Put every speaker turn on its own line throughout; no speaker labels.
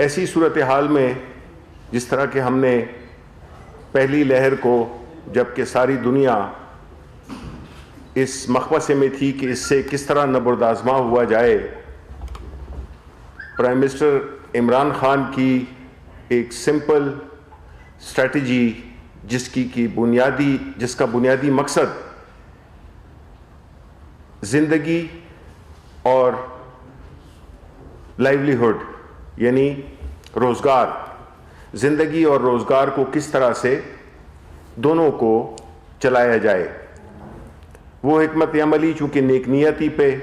ایسی صورتحال میں جس طرح کہ ہم نے پہلی لہر کو، جب کہ ساری دنیا اس مخمصے میں تھی کہ اس سے کس طرح نبردآزما ہوا جائے، پرائم منسٹر عمران خان کی ایک سمپل اسٹریٹجی جس کا بنیادی مقصد زندگی اور لائیولیہڈ یعنی روزگار، زندگی اور روزگار کو کس طرح سے دونوں کو چلایا جائے، وہ حکمت عملی چونکہ نیک نیتی پہ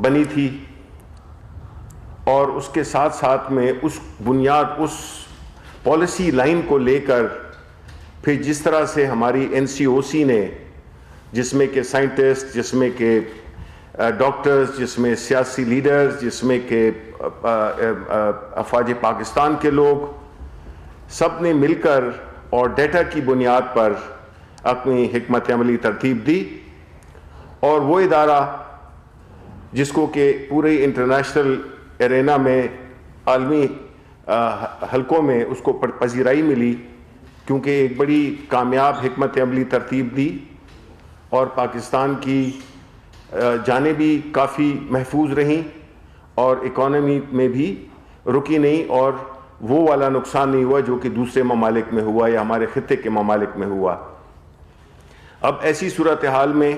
بنی تھی، اور اس کے ساتھ ساتھ میں اس پالیسی لائن کو لے کر پھر جس طرح سے ہماری NCOC نے، جس میں کہ سائنٹسٹ، جس میں کہ ڈاکٹرز، جس میں سیاسی لیڈرز، جس میں کہ افواج پاکستان کے لوگ، سب نے مل کر اور ڈیٹا کی بنیاد پر اپنی حکمت عملی ترتیب دی، اور وہ ادارہ جس کو کہ پورے انٹرنیشنل ایرینا میں، عالمی حلقوں میں اس کو پذیرائی ملی، کیونکہ ایک بڑی کامیاب حکمت عملی ترتیب دی اور پاکستان کی جانیں بھی کافی محفوظ رہیں اور اکانومی میں بھی رکی نہیں، اور وہ والا نقصان نہیں ہوا جو کہ دوسرے ممالک میں ہوا یا ہمارے خطے کے ممالک میں ہوا۔ اب ایسی صورتحال میں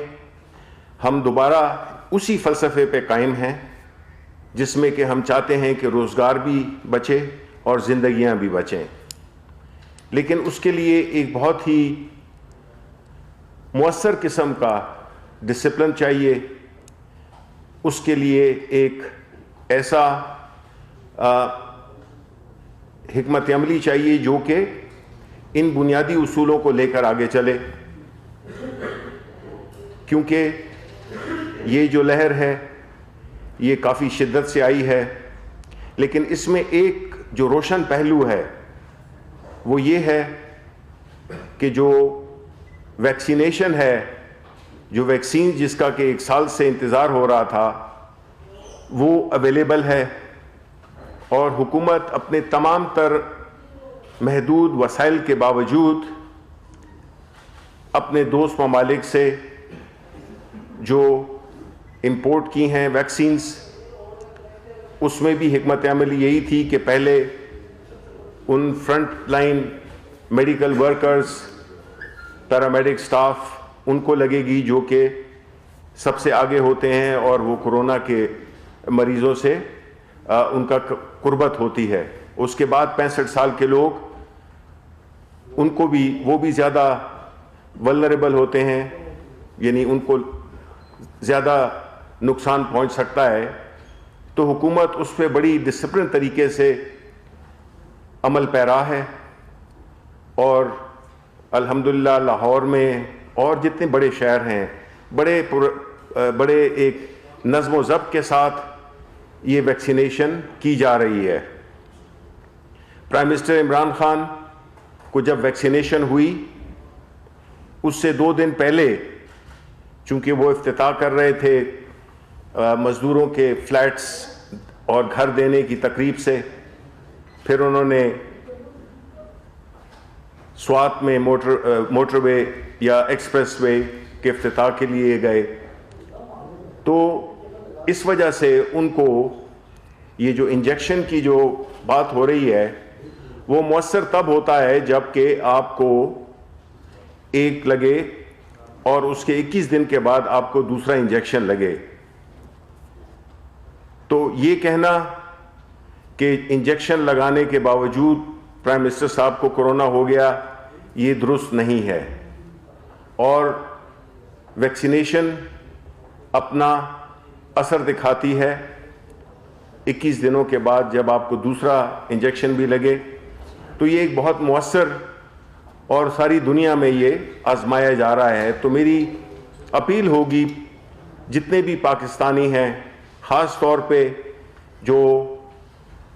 ہم دوبارہ اسی فلسفے پہ قائم ہیں جس میں کہ ہم چاہتے ہیں کہ روزگار بھی بچے اور زندگیاں بھی بچیں، لیکن اس کے لیے ایک بہت ہی مؤثر قسم کا ڈسپلن چاہیے، اس کے لیے ایک ایسا حکمت عملی چاہیے جو کہ ان بنیادی اصولوں کو لے کر آگے چلے، کیونکہ یہ جو لہر ہے یہ کافی شدت سے آئی ہے، لیکن اس میں ایک جو روشن پہلو ہے وہ یہ ہے کہ جو ویکسینیشن ہے، جو ویکسین جس کا کہ 1 سال سے انتظار ہو رہا تھا، وہ اویلیبل ہے، اور حکومت اپنے تمام تر محدود وسائل کے باوجود اپنے دوست ممالک سے جو امپورٹ کی ہیں ویکسینز، اس میں بھی حکمت عملی یہی تھی کہ پہلے ان front line medical workers, paramedic staff, ان کو لگے گی جو کہ سب سے آگے ہوتے ہیں اور وہ کورونا کے مریضوں سے ان کا قربت ہوتی ہے۔ اس کے بعد 65 سال کے لوگ، ان کو بھی، وہ بھی زیادہ ولنریبل ہوتے ہیں، یعنی ان کو زیادہ نقصان پہنچ سکتا ہے، تو حکومت اس پہ بڑی ڈسپلن طریقے سے عمل پیرا ہے، اور الحمدللہ لاہور میں اور جتنے بڑے شہر ہیں بڑے ایک نظم و ضبط کے ساتھ یہ ویکسینیشن کی جا رہی ہے۔ پرائم منسٹر عمران خان کو جب ویکسینیشن ہوئی اس سے 2 دن پہلے، چونکہ وہ افتتاح کر رہے تھے مزدوروں کے فلیٹس اور گھر دینے کی تقریب سے، پھر انہوں نے سوات میں موٹر وے یا ایکسپریس وے کے افتتاح کے لیے گئے، تو اس وجہ سے ان کو یہ جو انجیکشن کی جو بات ہو رہی ہے وہ مؤثر تب ہوتا ہے جب کہ آپ کو ایک لگے اور اس کے 21 دن کے بعد آپ کو دوسرا انجیکشن لگے۔ تو یہ کہنا کہ انجیکشن لگانے کے باوجود پرائم منسٹر صاحب کو کورونا ہو گیا، یہ درست نہیں ہے، اور ویکسینیشن اپنا اثر دکھاتی ہے 21 دنوں کے بعد جب آپ کو دوسرا انجیکشن بھی لگے، تو یہ ایک بہت مؤثر، اور ساری دنیا میں یہ آزمایا جا رہا ہے۔ تو میری اپیل ہوگی جتنے بھی پاکستانی ہیں، خاص طور پہ جو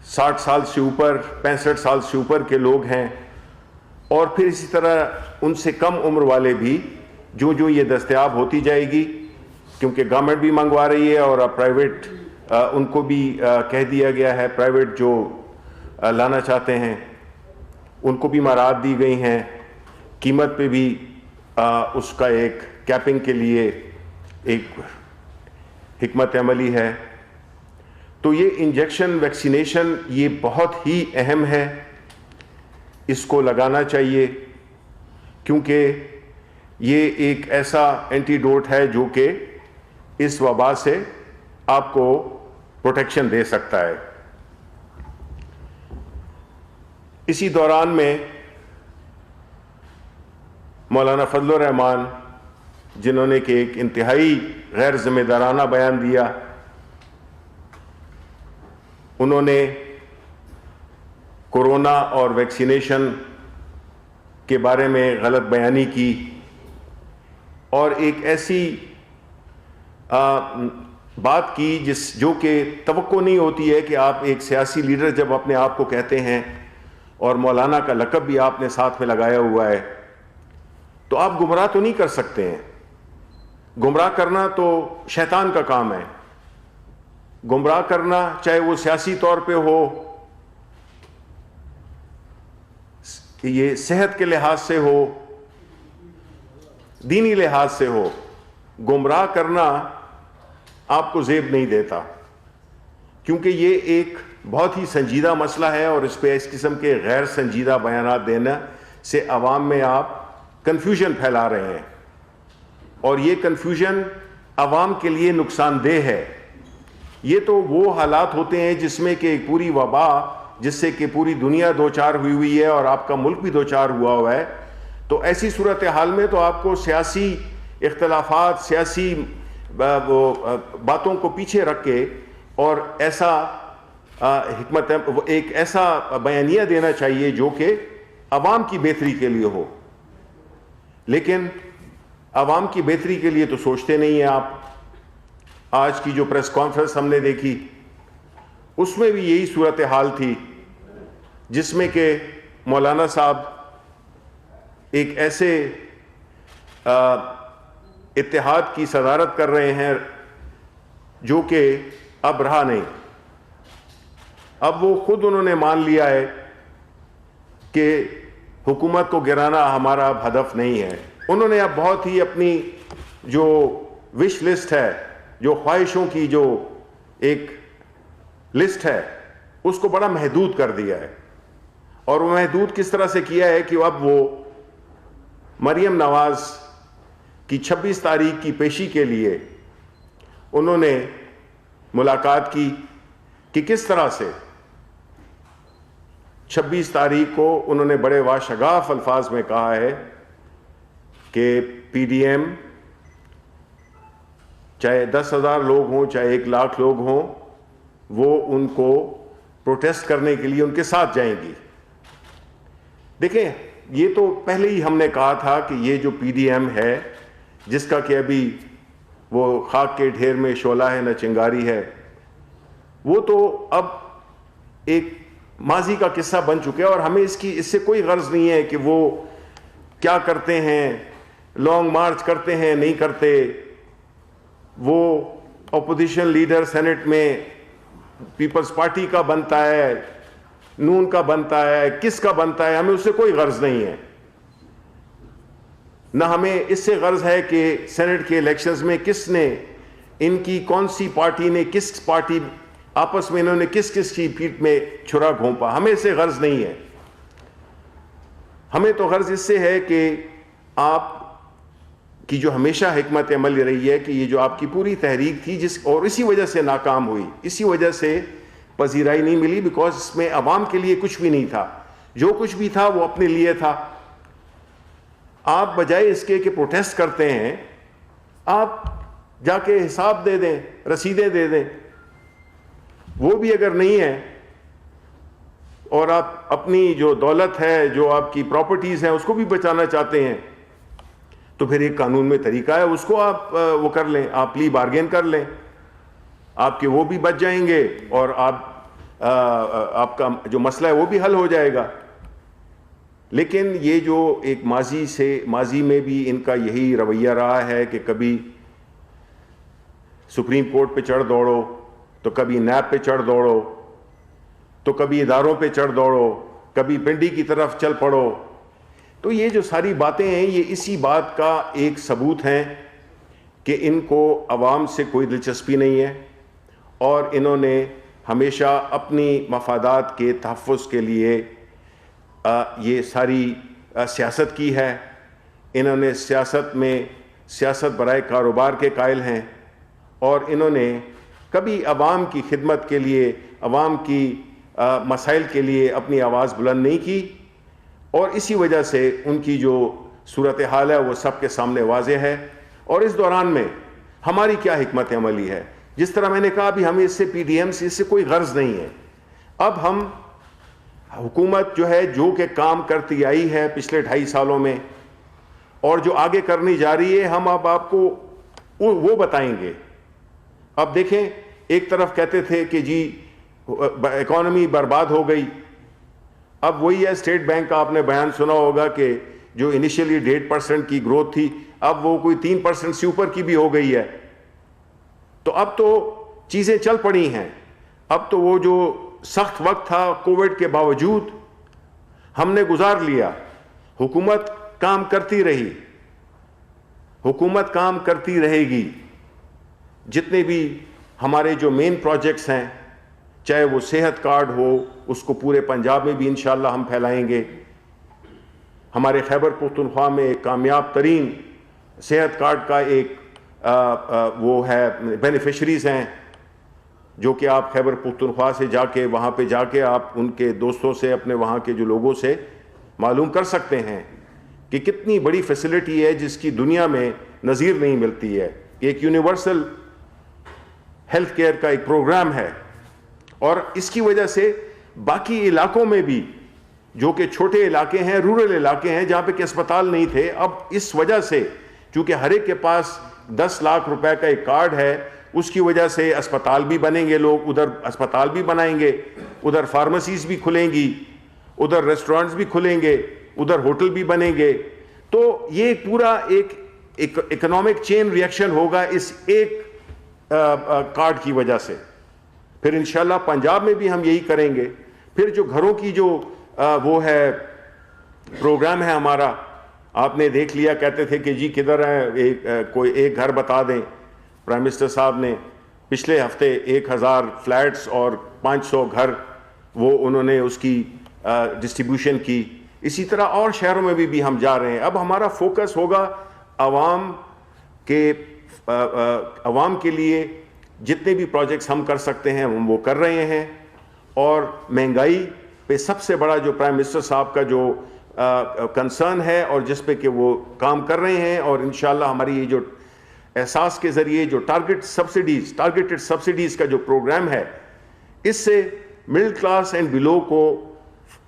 60 سال سے اوپر، 65 سال سے اوپر کے لوگ ہیں، اور پھر اسی طرح ان سے کم عمر والے بھی، جو یہ دستیاب ہوتی جائے گی، کیونکہ گورنمنٹ بھی منگوا رہی ہے اور اب پرائیویٹ ان کو بھی کہہ دیا گیا ہے، پرائیویٹ جو لانا چاہتے ہیں ان کو بھی مراعات دی گئی ہیں، قیمت پہ بھی اس کا ایک کیپنگ کے لیے ایک حکمت عملی ہے۔ تو یہ انجیکشن ویکسینیشن یہ بہت ہی اہم ہے، اس کو لگانا چاہیے، کیونکہ یہ ایک ایسا اینٹی ڈوٹ ہے جو کہ اس وبا سے آپ کو پروٹیکشن دے سکتا ہے۔ اسی دوران میں مولانا فضل الرحمان، جنہوں نے کہ ایک انتہائی غیر ذمہ دارانہ بیان دیا، انہوں نے کورونا اور ویکسینیشن کے بارے میں غلط بیانی کی اور ایک ایسی بات کی جو کہ توقع نہیں ہوتی ہے کہ آپ ایک سیاسی لیڈر جب اپنے آپ کو کہتے ہیں اور مولانا کا لقب بھی آپ نے ساتھ میں لگایا ہوا ہے، تو آپ گمراہ تو نہیں کر سکتے ہیں۔ گمراہ کرنا تو شیطان کا کام ہے۔ گمراہ کرنا چاہے وہ سیاسی طور پہ ہو، کہ یہ صحت کے لحاظ سے ہو، دینی لحاظ سے ہو، گمراہ کرنا آپ کو زیب نہیں دیتا، کیونکہ یہ ایک بہت ہی سنجیدہ مسئلہ ہے اور اس پہ اس قسم کے غیر سنجیدہ بیانات دینا سے عوام میں آپ کنفیوژن پھیلا رہے ہیں، اور یہ کنفیوژن عوام کے لیے نقصان دہ ہے۔ یہ تو وہ حالات ہوتے ہیں جس میں کہ ایک پوری وبا جس سے کہ پوری دنیا دوچار ہوئی ہے اور آپ کا ملک بھی دوچار ہوا ہے، تو ایسی صورتحال میں تو آپ کو سیاسی اختلافات، سیاسی باتوں کو پیچھے رکھ کے اور ایسا ایک ایسا بیانیہ دینا چاہیے جو کہ عوام کی بہتری کے لیے ہو، لیکن عوام کی بہتری کے لیے تو سوچتے نہیں ہیں آپ۔ آج کی جو پریس کانفرنس ہم نے دیکھی اس میں بھی یہی صورتحال تھی، جس میں کہ مولانا صاحب ایک ایسے اتحاد کی صدارت کر رہے ہیں جو کہ اب رہا نہیں۔ اب وہ خود انہوں نے مان لیا ہے کہ حکومت کو گرانا ہمارا اب ہدف نہیں ہے۔ انہوں نے اب بہت ہی اپنی جو وش لسٹ ہے، جو خواہشوں کی جو ایک لسٹ ہے، اس کو بڑا محدود کر دیا ہے، اور وہ محدود کس طرح سے کیا ہے کہ اب وہ مریم نواز کی 26 تاریخ کی پیشی کے لیے انہوں نے ملاقات کی کہ کس طرح سے 26 تاریخ کو انہوں نے بڑے واشگاف الفاظ میں کہا ہے کہ پی ڈی ایم چاہے 10,000 لوگ ہوں چاہے 1 لاکھ لوگ ہوں، وہ ان کو پروٹیسٹ کرنے کے لیے ان کے ساتھ جائیں گی۔ دیکھیں، یہ تو پہلے ہی ہم نے کہا تھا کہ یہ جو پی ڈی ایم ہے، جس کا کہ ابھی وہ خاک کے ڈھیر میں شعلہ ہے نہ چنگاری ہے، وہ تو اب ایک ماضی کا قصہ بن چکے اور ہمیں اس سے کوئی غرض نہیں ہے کہ وہ کیا کرتے ہیں، لانگ مارچ کرتے ہیں نہیں کرتے، وہ اپوزیشن لیڈر سینٹ میں پیپلز پارٹی کا بنتا ہے، نون کا بنتا ہے، کس کا بنتا ہے، ہمیں اس سے کوئی غرض نہیں ہے۔ نہ ہمیں اس سے غرض ہے کہ سینٹ کے الیکشنز میں کس نے، ان کی کون سی پارٹی نے، کس پارٹی آپس میں انہوں نے کس کی پیٹ میں چھرا گھونپا، ہمیں اس سے غرض نہیں ہے۔ ہمیں تو غرض اس سے ہے کہ آپ کی جو ہمیشہ حکمت عمل رہی ہے کہ یہ جو آپ کی پوری تحریک تھی اور اسی وجہ سے ناکام ہوئی، اسی وجہ سے پذیرائی نہیں ملی، بیکاز اس میں عوام کے لیے کچھ بھی نہیں تھا، جو کچھ بھی تھا وہ اپنے لیے تھا۔ آپ بجائے اس کے کہ پروٹیسٹ کرتے ہیں، آپ جا کے حساب دے دیں، رسیدیں دے دیں۔ وہ بھی اگر نہیں ہے اور آپ اپنی جو دولت ہے، جو آپ کی پراپرٹیز ہیں، اس کو بھی بچانا چاہتے ہیں، تو پھر ایک قانون میں طریقہ ہے، اس کو آپ وہ کر لیں، آپ پلی بارگین کر لیں، آپ کے وہ بھی بچ جائیں گے اور آپ کا جو مسئلہ ہے وہ بھی حل ہو جائے گا۔ لیکن یہ جو ایک ماضی میں بھی ان کا یہی رویہ رہا ہے کہ کبھی سپریم کورٹ پہ چڑھ دوڑو، تو کبھی نیب پہ چڑھ دوڑو، تو کبھی اداروں پہ چڑھ دوڑو، کبھی پنڈی کی طرف چل پڑو. تو یہ جو ساری باتیں ہیں یہ اسی بات کا ایک ثبوت ہیں کہ ان کو عوام سے کوئی دلچسپی نہیں ہے، اور انہوں نے ہمیشہ اپنی مفادات کے تحفظ کے لیے یہ ساری سیاست کی ہے. انہوں نے سیاست برائے کاروبار کے قائل ہیں، اور انہوں نے کبھی عوام کی خدمت کے لیے، عوام کی مسائل کے لیے اپنی آواز بلند نہیں کی، اور اسی وجہ سے ان کی جو صورتحال ہے وہ سب کے سامنے واضح ہے. اور اس دوران میں ہماری کیا حکمت عملی ہے؟ جس طرح میں نے کہا ابھی ہمیں اس سے پی ڈی ایم سے اس سے کوئی غرض نہیں ہے. اب ہم حکومت جو ہے جو کہ کام کرتی آئی ہے پچھلے 2.5 سالوں میں اور جو آگے کرنی جا رہی ہے، ہم اب آپ کو وہ بتائیں گے. اب دیکھیں، ایک طرف کہتے تھے کہ جی اکانومی برباد ہو گئی، اب وہی ہے اسٹیٹ بینک کا آپ نے بیان سنا ہوگا کہ جو انیشلی 1.5% کی گروتھ تھی اب وہ کوئی 3% سے اوپر کی بھی ہو گئی ہے. تو اب تو چیزیں چل پڑی ہیں. اب تو وہ جو سخت وقت تھا کووڈ کے باوجود ہم نے گزار لیا. حکومت کام کرتی رہی، حکومت کام کرتی رہے گی. جتنے بھی ہمارے جو مین پروجیکٹس ہیں، چاہے وہ صحت کارڈ ہو، اس کو پورے پنجاب میں بھی انشاءاللہ ہم پھیلائیں گے. ہمارے خیبر پختونخوا میں ایک کامیاب ترین صحت کارڈ کا ایک وہ ہے بینیفیشریز ہیں، جو کہ آپ خیبر پختونخوا سے جا کے وہاں پہ جا کے آپ ان کے دوستوں سے، اپنے وہاں کے جو لوگوں سے معلوم کر سکتے ہیں کہ کتنی بڑی فیسلٹی ہے جس کی دنیا میں نظیر نہیں ملتی ہے. ایک یونیورسل ہیلتھ کیئر کا ایک پروگرام ہے، اور اس کی وجہ سے باقی علاقوں میں بھی جو کہ چھوٹے علاقے ہیں، رورل علاقے ہیں جہاں پہ کہ اسپتال نہیں تھے، اب اس وجہ سے چونکہ ہر ایک کے پاس 10 لاکھ روپے کا ایک کارڈ ہے، اس کی وجہ سے اسپتال بھی بنیں گے، لوگ ادھر اسپتال بھی بنائیں گے، ادھر فارمیسیز بھی کھلیں گی، ادھر ریسٹورنٹس بھی کھلیں گے، ادھر ہوٹل بھی بنیں گے. تو یہ پورا ایک اکنامک چین ریئیکشن ہوگا اس ایک کارڈ کی وجہ سے. پھر انشاءاللہ پنجاب میں بھی ہم یہی کریں گے. پھر جو گھروں کی جو وہ ہے پروگرام ہے ہمارا، آپ نے دیکھ لیا، کہتے تھے کہ جی کدھر ہے کوئی ایک گھر بتا دیں. پرائم منسٹر صاحب نے پچھلے ہفتے 1000 فلیٹس اور 500 گھر وہ انہوں نے اس کی ڈسٹریبیوشن کی. اسی طرح اور شہروں میں بھی ہم جا رہے ہیں. اب ہمارا فوکس ہوگا عوام کے لیے جتنے بھی پروجیکٹس ہم کر سکتے ہیں ہم وہ کر رہے ہیں. اور مہنگائی پہ سب سے بڑا جو پرائم منسٹر صاحب کا جو کنسرن ہے اور جس پہ کہ وہ کام کر رہے ہیں، اور انشاءاللہ ہماری یہ جو احساس کے ذریعے جو ٹارگیٹڈ سبسڈیز کا جو پروگرام ہے، اس سے مڈل کلاس اینڈ بلو کو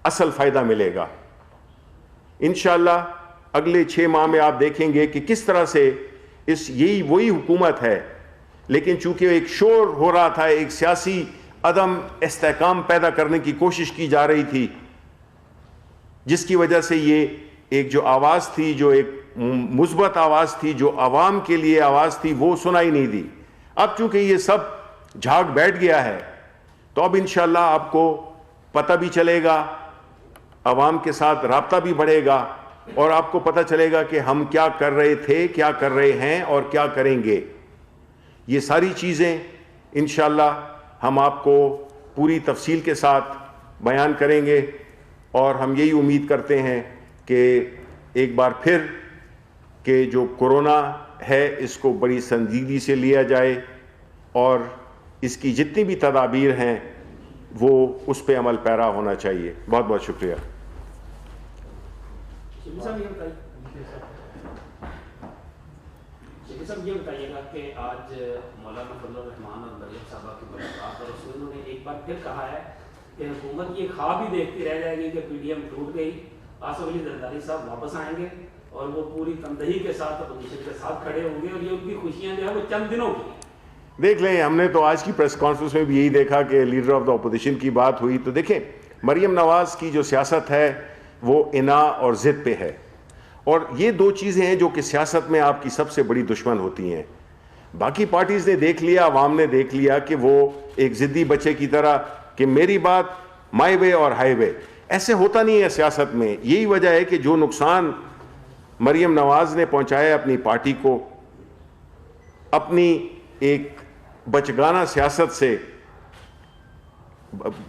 اصل فائدہ ملے گا. انشاءاللہ اگلے 6 ماہ میں آپ دیکھیں گے کہ کس طرح سے یہی وہی حکومت ہے، لیکن چونکہ ایک شور ہو رہا تھا، ایک سیاسی عدم استحکام پیدا کرنے کی کوشش کی جا رہی تھی، جس کی وجہ سے یہ ایک جو آواز تھی، جو ایک مثبت آواز تھی، جو عوام کے لیے آواز تھی، وہ سنائی نہیں دی. اب چونکہ یہ سب جھاگ بیٹھ گیا ہے تو اب انشاءاللہ آپ کو پتہ بھی چلے گا، عوام کے ساتھ رابطہ بھی بڑھے گا، اور آپ کو پتہ چلے گا کہ ہم کیا کر رہے تھے، کیا کر رہے ہیں اور کیا کریں گے. یہ ساری چیزیں انشاءاللہ ہم آپ کو پوری تفصیل کے ساتھ بیان کریں گے، اور ہم یہی امید کرتے ہیں کہ ایک بار پھر کہ جو کورونا ہے اس کو بڑی سنجیدگی سے لیا جائے، اور اس کی جتنی بھی تدابیر ہیں وہ اس پہ عمل پیرا ہونا چاہیے. بہت بہت شکریہ.
صاحب یہ بتائیے گا کہ آج مولانا فضل الرحمان اور مریم صاحبہ کی ملاقات، اور اس میں انہوں نے ایک بار پھر کہا ہے کہ حکومت یہ خواب ہی دیکھتی رہ جائے گی کہ پی ڈی ایم ٹوٹ گئی، آصف علی زرداری صاحب واپس آئیں گے اور وہ پوری تندہی کے ساتھ اپوزیشن کے ساتھ کھڑے ہوں گے، اور یہ ان کی خوشیاں جو ہے وہ چند دنوں کی.
دیکھ لیں، ہم نے تو آج کی پریس کانفرنس میں بھی یہی دیکھا کہ لیڈر آف دا اپوزیشن کی بات ہوئی. تو دیکھیں، مریم نواز کی جو سیاست ہے وہ انا اور ضد پہ ہے، اور یہ 2 چیزیں ہیں جو کہ سیاست میں آپ کی سب سے بڑی دشمن ہوتی ہیں. باقی پارٹیز نے دیکھ لیا, عوام نے دیکھ لیا کہ وہ ایک ضدی بچے کی طرح کہ میری بات مائی وے اور ہائی وے, ایسے ہوتا نہیں ہے سیاست میں. یہی وجہ ہے کہ جو نقصان مریم نواز نے پہنچایا اپنی پارٹی کو اپنی ایک بچگانہ سیاست سے,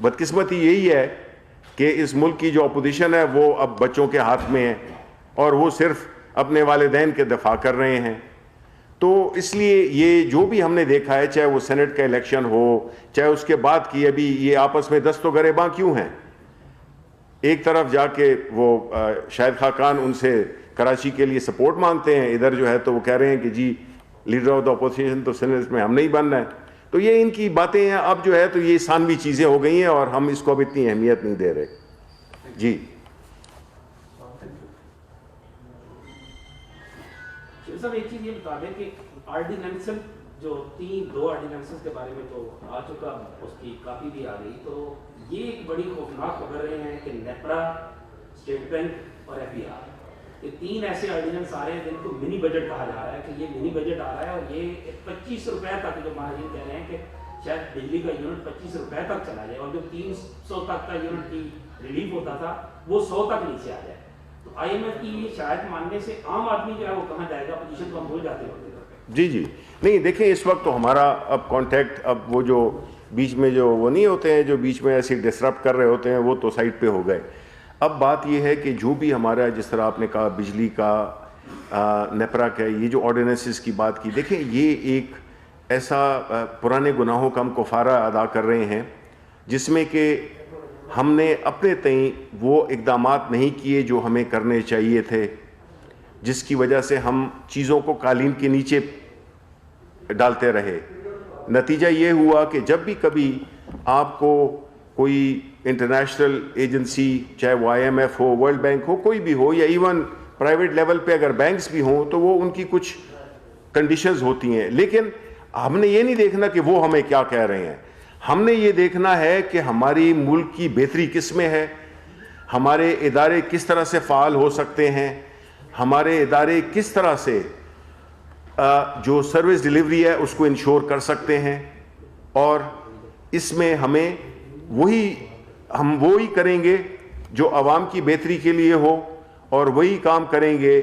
بدقسمتی یہی ہے کہ اس ملک کی جو اپوزیشن ہے وہ اب بچوں کے ہاتھ میں ہے اور وہ صرف اپنے والدین کے دفاع کر رہے ہیں. تو اس لیے یہ جو بھی ہم نے دیکھا ہے, چاہے وہ سینٹ کا الیکشن ہو, چاہے اس کے بعد کی, ابھی یہ آپس میں دست و گریباں کیوں ہیں؟ ایک طرف جا کے وہ شاہد خاقان ان سے کراچی کے لیے سپورٹ مانگتے ہیں, ادھر جو ہے تو وہ کہہ رہے ہیں کہ جی لیڈر آف دا اپوزیشن تو سینٹ میں ہم نہیں بننا ہے. تو یہ ان کی باتیں ہیں. اب جو ہے تو یہ ثانوی چیزیں ہو گئی ہیں اور ہم اس کو اب اتنی اہمیت نہیں دے رہے. جی
صاحب ایک چیز یہ بتا دیں کہ آرڈیننسل جو دو آرڈیننسز کے بارے میں تو آ چکا, اس کی کاپی بھی آ گئی, تو یہ ایک بڑی خوفناک خبر رہے ہیں کہ نیپرا, اسٹیٹ بینک اور ایف بی آر, یہ تین ایسے آرڈیننس آ رہے ہیں جن کو منی بجٹ کہا جا رہا ہے کہ یہ منی بجٹ آ رہا ہے اور یہ 25 روپے تک, جو مہاجرین کہہ رہے ہیں کہ شاید بجلی کا یونٹ 25 روپے تک چلا جائے اور جو 300 تک کا یونٹ کی ریلیف ہوتا تھا وہ 100 تک نیچے آ جائے. تو آئی ایم ایف کی یہ شاید ماننے سے عام آدمی جو ہے وہ کہاں جائے گا, پوزیشن کو ہم بھول جاتے ہیں.
جی جی نہیں دیکھیں, اس وقت تو ہمارا اب کانٹیکٹ, اب وہ جو بیچ میں جو وہ نہیں ہوتے ہیں جو بیچ میں ایسی ڈسرپٹ کر رہے ہوتے ہیں وہ تو سائٹ پہ ہو گئے. اب بات یہ ہے کہ جو بھی ہمارا, جس طرح آپ نے کہا بجلی کا, نیپرا کا, یہ جو آرڈیننسز کی بات کی, دیکھیں یہ ایک ایسا پرانے گناہوں کا ہم کفارہ ادا کر رہے ہیں جس میں کہ ہم نے اپنے تئیں وہ اقدامات نہیں کیے جو ہمیں کرنے چاہیے تھے, جس کی وجہ سے ہم چیزوں کو قالین کے نیچے ڈالتے رہے. نتیجہ یہ ہوا کہ جب بھی کبھی آپ کو کوئی انٹرنیشنل ایجنسی, چاہے وہ آئی ایم ایف ہو, ورلڈ بینک ہو, کوئی بھی ہو, یا ایون پرائیویٹ لیول پہ اگر بینکس بھی ہوں, تو وہ ان کی کچھ کنڈیشنز ہوتی ہیں. لیکن ہم نے یہ نہیں دیکھنا کہ وہ ہمیں کیا کہہ رہے ہیں, ہم نے یہ دیکھنا ہے کہ ہماری ملک کی بہتری کس میں ہے, ہمارے ادارے کس طرح سے فعال ہو سکتے ہیں, ہمارے ادارے کس طرح سے جو سروس ڈیلیوری ہے اس کو انشور کر سکتے ہیں, اور اس میں ہمیں ہم وہی کریں گے جو عوام کی بہتری کے لیے ہو, اور وہی کام کریں گے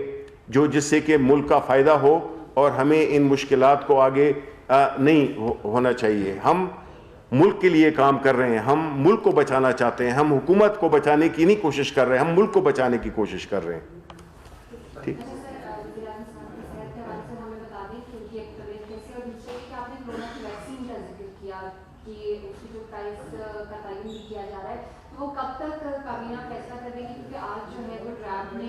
جس سے کہ ملک کا فائدہ ہو, اور ہمیں ان مشکلات کو آگے نہیں ہونا چاہیے. ہم ملک کے لیے کام کر رہے ہیں, ہم ملک کو بچانا چاہتے ہیں, ہم حکومت کو بچانے کی نہیں کوشش کر رہے ہیں, ہم ملک کو بچانے کی کوشش کر رہے ہیں. ٹھیک
وہ کب تک کابینہ فیصلہ کر رہے گی, کیونکہ آج جو ہے وہ ڈرافٹ نے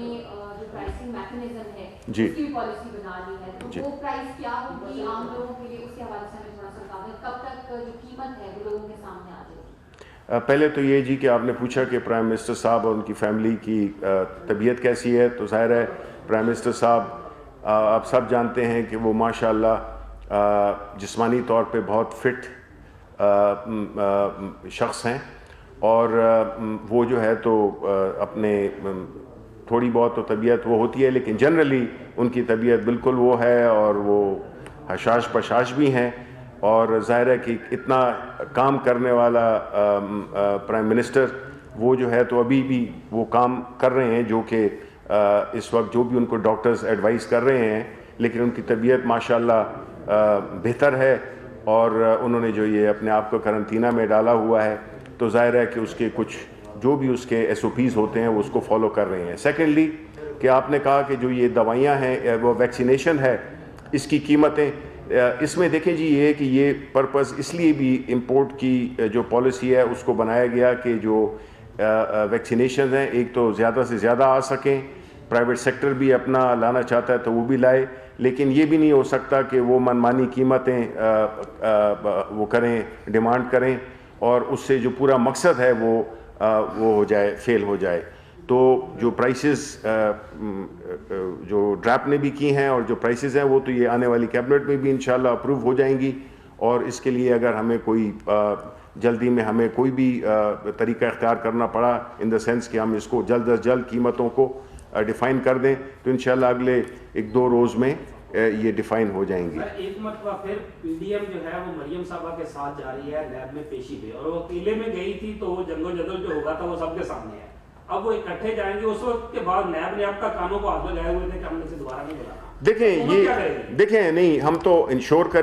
جو پرائسنگ میکنزم ہے اس کی پالیسی بنا لی ہے, تو وہ پرائس کیا ہوگی عام لوگوں کے لیے, اس کے حوالے سے ہمیں تھوڑا سا بتا دیں کب تک جو قیمت ہے وہ لوگوں کے سامنے آ جائے گی.
پہلے تو یہ جی کہ آپ نے پوچھا کہ پرائم منسٹر صاحب اور ان کی فیملی کی طبیعت کیسی ہے, تو ظاہر ہے پرائم منسٹر صاحب آپ سب جانتے ہیں کہ وہ ماشاء اللہ جسمانی طور پہ بہت فٹ شخص ہیں, اور وہ جو ہے تو اپنے تھوڑی بہت تو طبیعت وہ ہوتی ہے, لیکن جنرلی ان کی طبیعت بالکل وہ ہے, اور وہ حشاش پشاش بھی ہیں, اور ظاہر ہے کہ اتنا کام کرنے والا پرائم منسٹر وہ جو ہے تو ابھی بھی وہ کام کر رہے ہیں جو کہ اس وقت جو بھی ان کو ڈاکٹرز ایڈوائز کر رہے ہیں, لیکن ان کی طبیعت ماشاءاللہ بہتر ہے, اور انہوں نے جو یہ اپنے آپ کو قرنطینہ میں ڈالا ہوا ہے, تو ظاہر ہے کہ اس کے کچھ جو بھی اس کے ایس او پیز ہوتے ہیں وہ اس کو فالو کر رہے ہیں. سیکنڈلی کہ آپ نے کہا کہ جو یہ دوائیاں ہیں وہ ویکسینیشن ہے, اس کی قیمتیں, اس میں دیکھیں جی یہ کہ یہ پرپز اس لیے بھی امپورٹ کی جو پالیسی ہے اس کو بنایا گیا کہ جو ویکسینیشن ہیں ایک تو زیادہ سے زیادہ آ سکیں, پرائیویٹ سیکٹر بھی اپنا لانا چاہتا ہے تو وہ بھی لائے, لیکن یہ بھی نہیں ہو سکتا کہ وہ منمانی قیمتیں وہ کریں, ڈیمانڈ کریں, اور اس سے جو پورا مقصد ہے وہ ہو جائے, فیل ہو جائے. تو جو پرائسز جو ڈراپ نے بھی کی ہیں اور جو پرائسز ہیں وہ تو یہ آنے والی کیبنٹ میں بھی انشاءاللہ اپروو ہو جائیں گی, اور اس کے لیے اگر ہمیں کوئی جلدی میں ہمیں کوئی بھی طریقہ اختیار کرنا پڑا ان دا سینس کہ ہم اس کو جلد از جلد قیمتوں کو ڈیفائن کر دیں, تو انشاءاللہ اگلے 1-2 روز میں یہ ڈیفائن ہو جائیں گی.
ایک مرتبہ پھر پی ڈی ایم جو ہے وہ مریم صاحبہ کے ساتھ جا رہی ہے نیب میں پیشی پہ, اور وہ اکیلے میں گئی تھی تو وہ جنگ و جدل جو ہوگا تھا وہ سب کے سامنے ہے. اب وہ اکٹھے جائیں گے, اس وقت کے بعد نیب نے اب تک کانوں کو ہاتھ لگائے ہوئے تھے کہ ہم نے اسے دوبارہ نہیں بلانا.
دیکھیں نہیں, ہم تو انشور کریں